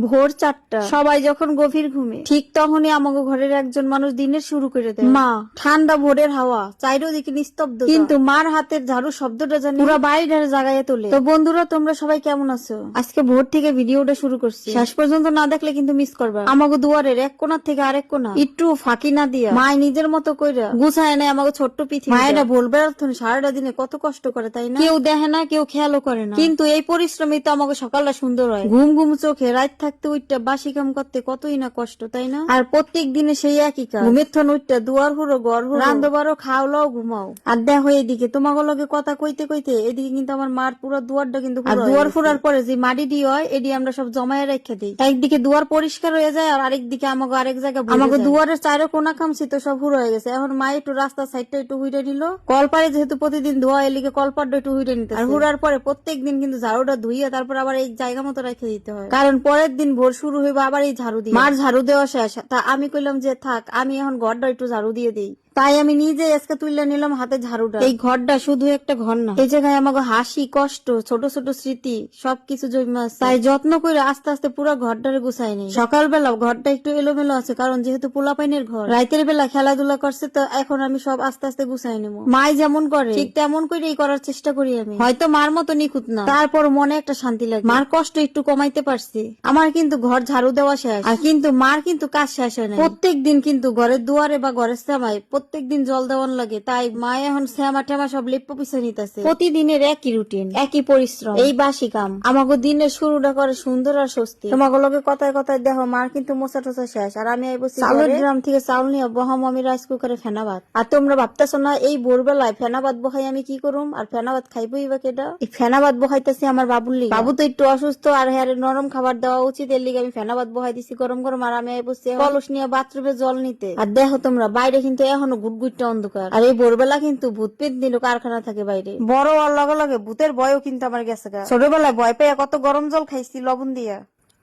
ভোর 4টা, সবাই যখন গভীর ঘুমে, ঠিক তখনই আমাকে ঘরের একজন মানুষ দিনের শুরু করে দেয়। মা। ঠান্ডা ভোরের হাওয়া, চারিদিকে নিস্তব্ধ, কিন্তু মার হাতের ঝাড়ু শব্দটা জানি পুরো বাড়িটার জাগায় তোলে। তো বন্ধুরা, তোমরা সবাই কেমন আছো? আজকে ভোর থেকে ভিডিওটা শুরু করছি, শেষ পর্যন্ত না দেখলে কিন্তু মিস করবা। আমাকে দুয়ারের এক কোণা থেকে আরেক কোণা একটু ফাঁকি না দিয়া মায় নিজের মতো কইরা গুছায় নেয় আমাকে ছোট্ট পৃথিবী। মায়েরা বলবে সারাটা দিনে কত কষ্ট করে, তাই না? কেউ দেখে না, কেউ খেয়ালও করে না, কিন্তু এই পরিশ্রমই তো আমাকে সকালটা সুন্দর হয়। ঘুম ঘুম চোখে রাত থাকতে উঠটা বাসি কাম করতে কতই না কষ্ট, তাই না? আর প্রত্যেক দিনে সেই একই কাজ। ঘুমের থন উঠটা দুয়ার হুড়ো ঘর হুড়ো, রান্ধো বারো, খাও লও, ঘুমাও। আর দেখো এদিকে তোমাকে লগে কথা কইতে কইতে এদিকে কিন্তু আমার মার পুরো দুয়ারটা কিন্তু আর দুয়ার ফুরার পরে যে মাটি হয় এটি আমরা সব জমায়ে রেখে দিই। একদিকে দুয়ার পরিষ্কার হয়ে যায় আর আরেকদিকে আমাকে আরেক জায়গায় আমাকে দুয়ারের চারো কোনা খামছি তো সব হুড়ো হয়ে গেছে। এখন মা একটু রাস্তার সাইডটা একটু হুইটে নিল, কলপারে যেহেতু প্রতিদিন ধোয়া এলিকে কলপারটা একটু হুইটে নিতে, আর হুড়ার পরে প্রত্যেক দিন কিন্তু ঝাড়ুটা ধুইয়া তারপর আবার এই জায়গা মতো রেখে দিতে হয়, কারণ পরের দিন ভোর শুরু হইবে আবার এই ঝাড়ু দিয়ে। মার ঝাড়ু দেওয়া শেষ, তা আমি কইলাম যে থাক, আমি এখন ঘরটা একটু ঝাড়ু দিয়ে দিই। তাই আমি নিজে আজকে তুলে নিলাম হাতে ঝাড়ুটা। এই ঘরটা শুধু একটা ঘর না, এই জায়গায় আমাকে হাসি, কষ্ট, ছোট ছোট স্মৃতি সবকিছু জমা আছে। তাই যত্ন করে আস্তে আস্তে পুরো ঘরটারে গুছাই নেই। সকালবেলা ঘরটা একটু এলোমেলো আছে, কারণ যেহেতু পোলাপাইনের ঘর, রাতের বেলা খেলাধুলা করছে, তো এখন আমি সব আস্তে আস্তে গুছাই নেবো। মাই যেমন করে ঠিক তেমন করেই করার চেষ্টা করি আমি। হয়তো মার মতো নিখুঁত না, তারপর মনে একটা শান্তি লাগে। মার কষ্ট একটু কমাইতে পারছি। আমার কিন্তু ঘর ঝাড়ু দেওয়া শেষ, আর কিন্তু মার কিন্তু কাজ শেষ হয় না। প্রত্যেক দিন কিন্তু ঘরের দুয়ারে বা ঘরের সামায় প্রত্যেকদিন জল দেওয়ান লাগে, তাই মা এখন শ্যামা টেমা সব লেপ্প পিছিয়ে নিতেছে। প্রতিদিনের একই রুটিন, একই পরিশ্রম, এই বাসি কাম আমাকে দিনের শুরুটা করে সুন্দর আর স্বস্তি। তোমাকে লগে কথায় কথায় দেখো মার কিন্তু মোছা টোছা শেষ, আর আমি চাউলের গ্রাম থেকে চাউল নিয়ে বহাম আমি রাইস কুকারে ফেনা ভাত। আর তোমরা ভাবতেছো না এই ভোরবেলায় ফেনা ভাত বহাই আমি কি করুম, আর ফেনা ভাত খাইবই বা কেটা? এই ফেনা ভাত বহাইতেছি আমার বাবুর লিগে। বাবু তো একটু অসুস্থ, আর হ্যাঁ নরম খাবার দেওয়া উচিত, এর লিগে আমি ফেনা ভাত বহাই দিছি গরম গরম। আর আমি বসছি কলস নিয়ে বাথরুমে জল নিতে। আর দেখো তোমরা বাইরে কিন্তু এখনো গুটগুটটা অন্ধকার, আর এই ভোরবেলা কিন্তু ভূত পেট দিল কারখানা থাকে বাইরে। বড় আর লগে লগে ভূতের ভয়ও কিন্তু আমার গেছে গা। ছোটবেলায় ভয় পেয়ে কত গরম জল খাইছি লবণ দিয়া।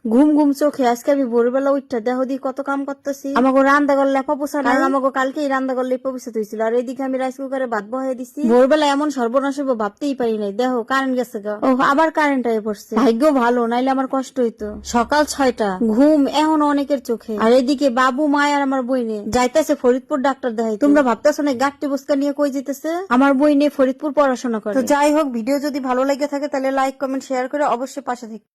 ঘুম ঘুম চোখে আজকে আমি ভোরবেলা উঠটা দেহ দিয়ে কত কাম করতেছি। আমাকে রান্না করলে লেপা পোষা নাই, আমাকে কালকেই রান্না করলে লেপা পোষা হয়েছিল, আর এইদিকে আমি রাইস কুকারে ভাত বহাই দিছি। ভোরবেলা এমন সর্বনাশ হইব ভাবতেই পারি নাই। দেখো কারেন্ট গেছে গা, ও আবার কারেন্ট আই পড়ছে। ভাগ্য ভালো, নাইলে আমার কষ্ট হইতো। সকাল 6টা, ঘুম এখন অনেকের চোখে, আর এদিকে বাবু মায় আর আমার বইনে যাইতেছে ফরিদপুর ডাক্তার দেখাই। তোমরা ভাবতেছো না গাঠটি বুসকা নিয়ে কই যেতেছে? আমার বইনে ফরিদপুর পড়াশোনা করে। তো যাই হোক, ভিডিও যদি ভালো লাগে থাকে তাহলে লাইক কমেন্ট শেয়ার করে অবশ্যই পাশে থেকে